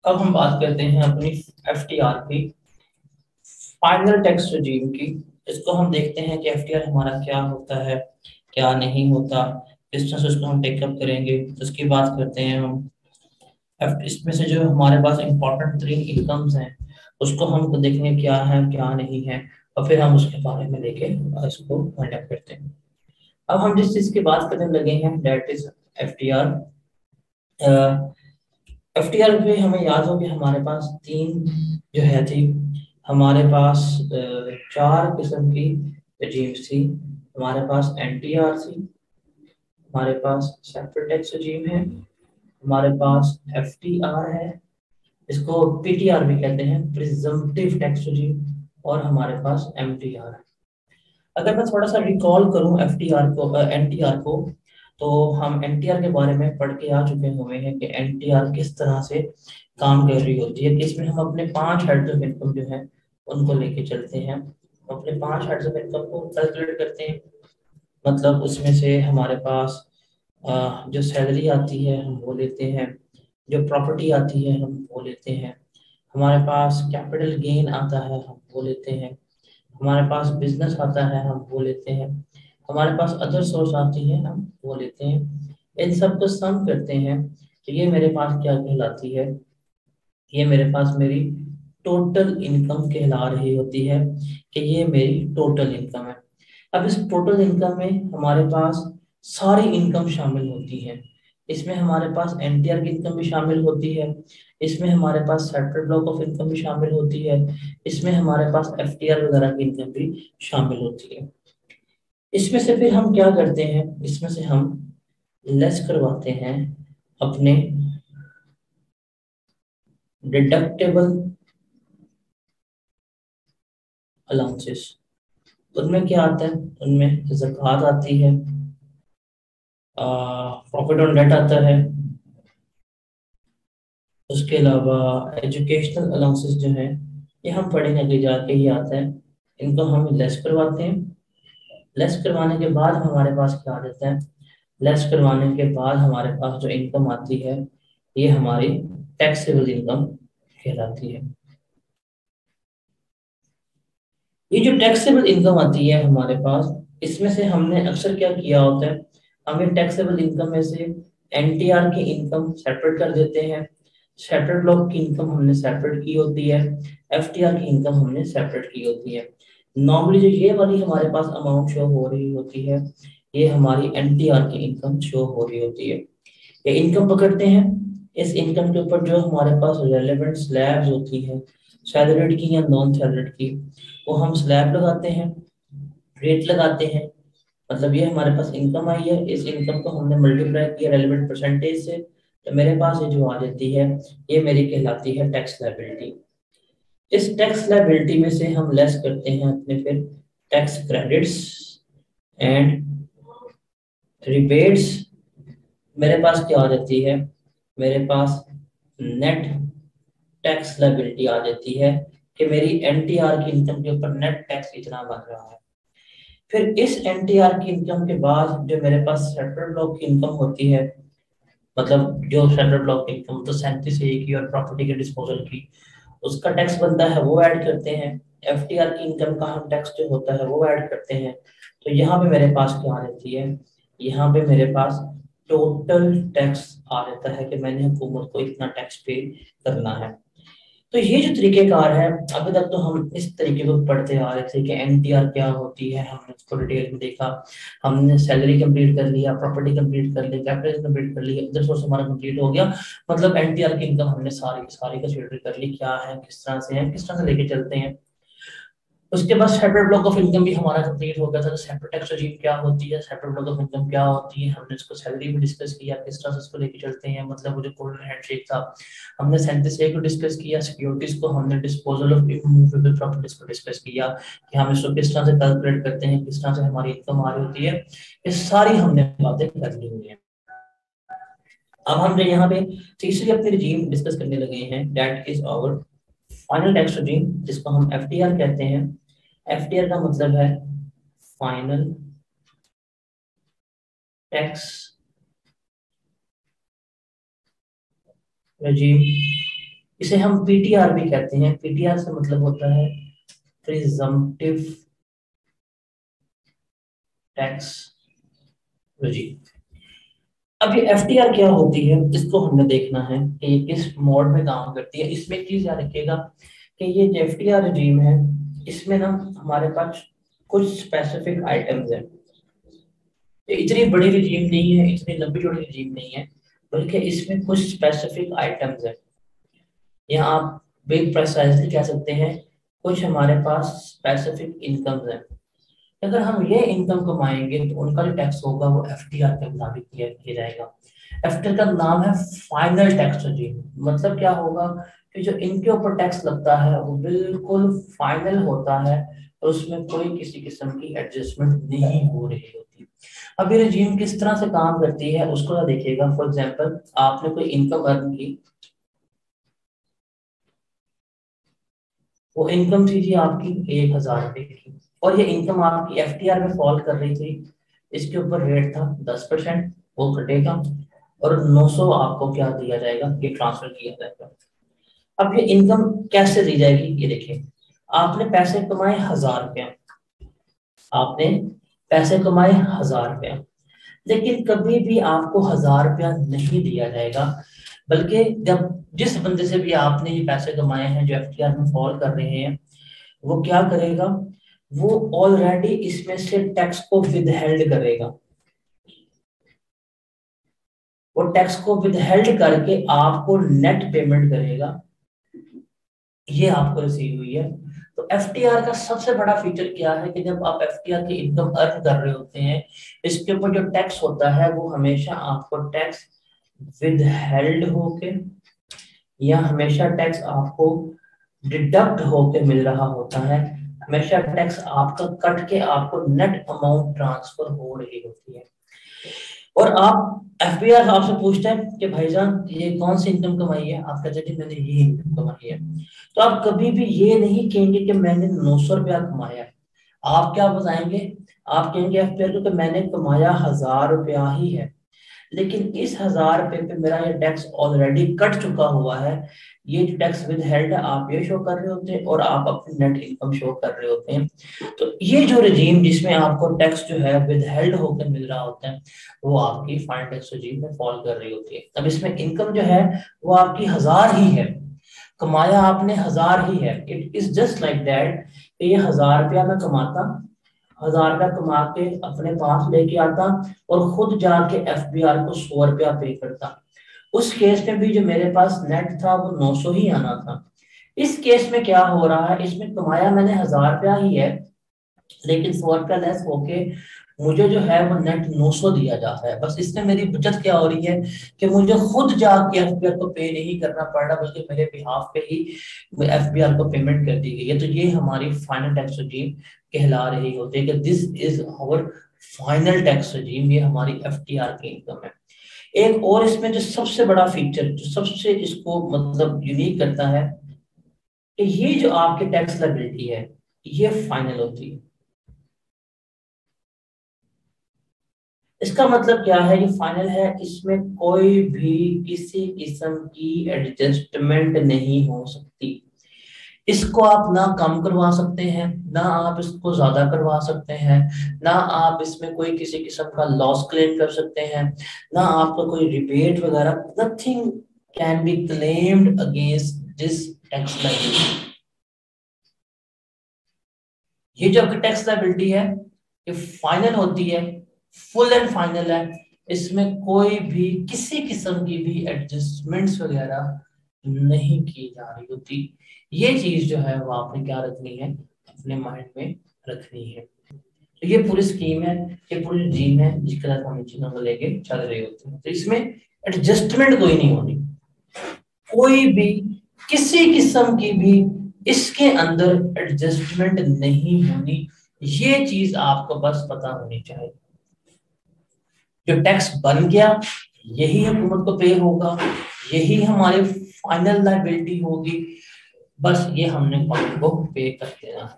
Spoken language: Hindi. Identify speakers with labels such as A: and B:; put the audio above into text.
A: अब हम बात करते हैं अपनी एफटीआर की, फाइनल टैक्स रेजिम की। इसको हम देखते हैं कि एफटीआर हमारा क्या होता है, क्या नहीं होता, किस तरह से उसको हम टेकअप करेंगे। उसकी बात करते हैं हम। इसमें से जो हमारे पास इंपॉर्टेंट 3 इनकम्स हैं उसको हम देखेंगे क्या है क्या नहीं है, और फिर हम उसके बारे में लेके इसको फाइंड आउट करते हैं। अब हम जिस चीज की बात करने लगे हैं दैट इज एफटीआर। एफटीआर में हमें याद हो कि हमारे पास तीन जो है थी, हमारे पास 4 किस्म की रजीम्स थी। हमारे पास एनटीआर थी, हमारे पास सेपरेट टैक्स रजीम है, हमारे पास एफटीआर है, इसको पीटीआर भी कहते हैं, प्रिजम्पटिव टैक्स रजीम, और हमारे पास एमटीआर है। अगर मैं थोड़ा सा रिकॉल करूं एफटीआर को, एनटीआर को, तो हम एनटीआर के बारे में पढ़ के आ चुके हुए हैं कि एनटीआर किस तरह से काम कर रही होती है। कि इसमें हम अपने 5 हेड्स ऑफ इनकम जो है उनको लेके चलते हैं, हम अपने 5 हेड्स ऑफ इनकम को कैलकुलेट करते हैं। मतलब उसमें से हमारे पास जो सैलरी आती है हम वो लेते हैं, जो प्रॉपर्टी आती है हम वो लेते हैं, हमारे पास कैपिटल गेन आता है हम वो लेते हैं, हमारे पास बिजनेस आता है हम वो लेते हैं, हमारे पास अदर सोर्स आती है हम वो लेते हैं। इन सब को सम करते हैं तो ये मेरे पास क्या कहलाती है, ये मेरे पास मेरी टोटल इनकम कहला रही होती है, कि ये मेरी टोटल इनकम है। अब इस टोटल इनकम में हमारे पास सारी इनकम शामिल होती है। इसमें हमारे पास एनटीआर की इनकम भी शामिल होती है, इसमें हमारे पास सेपरेट ब्लॉक ऑफ इनकम भी शामिल होती है, इसमें हमारे पास एफटीआर वगैरह की इनकम भी शामिल होती है। इसमें से फिर हम क्या करते हैं, इसमें से हम लेस करवाते हैं अपने डिडक्टेबल अलाउंसेस। उनमें क्या आता है, उनमें ज़कात आती है, प्रॉफिट ऑन डेट आता है, उसके अलावा एजुकेशनल अलाउंसेस जो है ये हम पढ़ेंगे आगे जाके, ये आता है। इनको हम लेस करवाते हैं। लेस करवाने के बाद हमारे पास क्या आ जाता है, लेस करवाने के बाद हमारे पास जो इनकम आती है ये हमारी टैक्सेबल इनकम कहलाती है। ये जो टैक्सेबल इनकम आती है हमारे पास, इसमें से हमने अक्सर क्या किया होता है, हमें टैक्सेबल इनकम में से एनटीआर की इनकम सेपरेट कर देते हैं, सेपरेट ब्लॉक की इनकम हमने सेपरेट की होती है, एफटीआर की इनकम हमने सेपरेट की होती है। नॉर्मली जो ये वाली हमारे पास अमाउंट शो हो रही होती है ये हमारी एनटीआर की इनकम शो हो रही होती है। ये इनकम पकड़ते हैं, इस इनकम के ऊपर जो हमारे पास रेलेवेंट स्लैब्स होती हैं, सैलरीड की या नॉन सैलरीड की, वो हम स्लैब लगाते हैं, रेट लगाते हैं। मतलब ये हमारे पास इनकम आई है, इस इनकम को हमने मल्टीप्लाई किया रेलेवेंट परसेंटेज से, तो मेरे पास ये जो आ जाती है ये मेरी कहलाती है टैक्स लायबिलिटी। इस टैक्स लायबिलिटी में से हम लेस करते हैं अपने फिर टैक्स क्रेडिट्स एंड रिबेट्स। मेरे पास क्या आ जाती है, मेरे पास नेट टैक्स लायबिलिटी आ जाती है, कि मेरी एनटीआर की इनकम के ऊपर नेट टैक्स इतना बन रहा है। फिर इस एनटीआर की इनकम के बाद जो मेरे पास सेंट्रल ब्लॉक की इनकम होती है, मतलब जो सेंट्रल ब्लॉक की इनकम तो 37A की और प्रॉपर्टी के डिस्पोजल की, उसका टैक्स बनता है वो ऐड करते हैं, एफटीआर की इनकम का हम टैक्स जो होता है वो ऐड करते हैं। तो यहाँ पे मेरे पास क्या आ जाती है, यहाँ पे मेरे पास टोटल टैक्स आ जाता है कि मैंने हुकूमत को इतना टैक्स पे करना है। तो ये जो तरीकेकार है, अभी तक तो हम इस तरीके को पढ़ते आ रहे थे कि एनटीआर क्या होती है, हमने उसको डिटेल में देखा। हमने सैलरी कंप्लीट कर लिया, प्रॉपर्टी कंप्लीट कर ली, कैपिटल कंप्लीट कर लिया, अदर सोर्स हमारा कंप्लीट हो गया। मतलब एनटीआर की इनकम हमने सारी सारी कंसीडर कर ली, क्या है, किस तरह से है, किस तरह से लेके चलते हैं। उसके बाद सेपरेट ब्लॉक ऑफ इनकम भी हमारा कंप्लीट हो गया था। तो सेपरेट टैक्स रेजिम क्या होती है, सेपरेट ब्लॉक ऑफ इनकम क्या होती है, हमने इसको सैलरी में डिस्कस किया, किस तरह से इसको लेके चलते हैं। मतलब वो जो गोल्डन हैंडशेक था, हमने 37A को डिस्कस किया, सिक्योरिटीज को हमने, डिस्पोजल ऑफ इमूवेबल प्रॉपर्टीज को डिस्कस किया, कि हम इसको किस तरह से कैलकुलेट करते हैं, किस तरह से हमारी इनकम आ रही होती है। ये सारी हमने बातें कर ली हुई है। अब हम जो यहाँ पे तीसरी अपनी रजीम डिस्कस करने लगे हैं, that is our final tax regime, जिसको हम एफटीआर कहते हैं। एफटीआर का मतलब है फाइनल टैक्स रजीम। इसे हम पीटीआर भी कहते हैं। पीटीआर से मतलब होता है प्रिजम्पटिव टैक्स regime। अब ये एफटीआर क्या होती है, इसको हमने देखना है कि ये किस मोड में काम करती है। इसमें एक चीज याद रखिएगा कि ये जो एफटीआर रजीम है, इसमें ना हमारे पास कुछ स्पेसिफिक आइटम्स हैं। ये इतनी बड़ी रजीम नहीं है, इतनी लंबी चौड़ी रजीम नहीं है, बल्कि इसमें कुछ स्पेसिफिक आइटम्स हैं। यहाँ आप बिग प्रिसाइजली कह सकते हैं कुछ हमारे पास स्पेसिफिक इनकम्स हैं। अगर हम ये इनकम कमाएंगे तो उनका जो टैक्स होगा वो एफटीआर के मुताबिक किया जाएगा। एफटीआर का नाम है फाइनल टैक्स रजीम। मतलब क्या होगा कि जो इनके ऊपर टैक्स लगता है वो बिल्कुल फाइनल होता है, तो उसमें कोई किसी किस्म की एडजस्टमेंट नहीं हो रही होती। अब ये रजीम किस तरह से काम करती है उसको देखिएगा। फॉर एग्जाम्पल, आपने कोई इनकम अर्न की, वो इनकम थी जी आपकी 1,000 रुपए की, और ये इनकम आपकी एफटीआर में फॉल कर रही थी। इसके ऊपर रेट था 10%, वो कटेगा और 900 आपको क्या दिया जाएगा, ये ट्रांसफर किया जाएगा। अब ये इनकम कैसे दी जाएगी, ये देखिए। आपने पैसे कमाए 1,000 रुपया, आपने पैसे कमाए 1,000 रुपया, लेकिन कभी भी आपको 1,000 रुपया नहीं दिया जाएगा, बल्कि जब जिस बंदे से भी आपने ये पैसे कमाए हैं जो एफटीआर में फॉल कर रहे हैं, वो क्या करेगा, वो ऑलरेडी इसमें से टैक्स को विदहेल्ड करेगा। वो टैक्स को विदहेल्ड करके आपको नेट पेमेंट करेगा। ये आपको रिसीव हुई है। तो एफटीआर का सबसे बड़ा फीचर क्या है कि जब आप एफटीआर की इनकम अर्न कर रहे होते हैं, इसके ऊपर जो टैक्स होता है वो हमेशा आपको टैक्स विदहेल्ड होके या हमेशा टैक्स आपको डिडक्ट होके मिल रहा होता है। हमेशा टैक्स आपका कट के आपको नेट अमाउंट ट्रांसफर हो रही होती है। और आप एफबीआर आपसे पूछता है कि भाईजान ये कौन सी इनकम कमाई है, आप कहते हैं कि मैंने ये इनकम कमाई है। तो आप कभी भी ये नहीं कहेंगे कि मैंने 900 रुपया कमाया है। आप क्या बताएंगे, आप कहेंगे एफबीआर को कि मैंने कमाया 1,000 रुपया ही है, लेकिन इस 1,000 रुपए पे मेरा ये टैक्स ऑलरेडी कट चुका हुआ है। ये जो टैक्स विद हेल्ड है आप ये शो कर रहे होते हैं और आप अपनी नेट इनकम शो कर रहे होते हैं। तो ये जो रजीम जिसमें आपको टैक्स जो है विद हेल्ड होकर मिल रहा होता है, वो आपकी फाइनल टैक्स रजीम में फॉल कर रही होती है। अब इसमें इनकम जो है वो आपकी 1,000 ही है, कमाया आपने 1,000 ही है। It is just like that, ये 1,000 रुपया मैं कमाता, 1,000 रुपया कमा के अपने पास लेके आता और खुद जाके एफबीआर को 100 रुपया पे करता। उस केस में भी जो मेरे पास नेट था वो 900 ही आना था। इस केस में क्या हो रहा है, इसमें कमाया मैंने 1,000 रुपया ही है, लेकिन 100 रुपया लेस होके मुझे जो है वो नेट 900 दिया जाता है। बस इसमें मेरी बचत क्या हो रही है कि मुझे खुद जाके एफबीआर को पे नहीं करना पड़ रहा, बल्कि मेरे बिहाफ पे ही एफबीआर को पेमेंट कर दी गई है। तो ये हमारी फाइनल टैक्स रजीम कहला रही होती है कि this is our final tax regime, ये हमारी एफटीआर की इनकम है। एक और इसमें जो सबसे बड़ा फीचर, जो सबसे इसको मतलब यूनिक करता है, कि ये जो आपकी टैक्स लायबिलिटी है ये फाइनल होती है। इसका मतलब क्या है, ये फाइनल है, इसमें कोई भी किसी किस्म की एडजस्टमेंट नहीं हो सकती। इसको आप ना कम करवा सकते हैं, ना आप इसको ज्यादा करवा सकते हैं, ना आप इसमें कोई किसी किस्म का लॉस क्लेम कर सकते हैं, ना आपका कोई रिबेट वगैरह, nothing can be claimed against this tax liability. ये जो आपकी टैक्स लायबिलिटी है ये फाइनल होती है, फुल एंड फाइनल है। इसमें कोई भी किसी किस्म की भी एडजस्टमेंट्स वगैरह नहीं की जा रही होती। ये चीज जो है वो आपने क्या रखनी है, अपने माइंड में रखनी है। तो ये पूरी स्कीम है, ये पूरी ड्रीम है जिसके तहत हम चीजों को लेके चल रहे होते हैं। तो इसमें एडजस्टमेंट कोई नहीं होनी, कोई भी किसी किस्म की भी इसके अंदर एडजस्टमेंट नहीं होनी। ये चीज आपको बस पता होनी चाहिए। जो टैक्स बन गया यही हुकूमत को पे होगा, यही हमारी फाइनल लायबिलिटी होगी, बस ये हमने को पे कर देना है।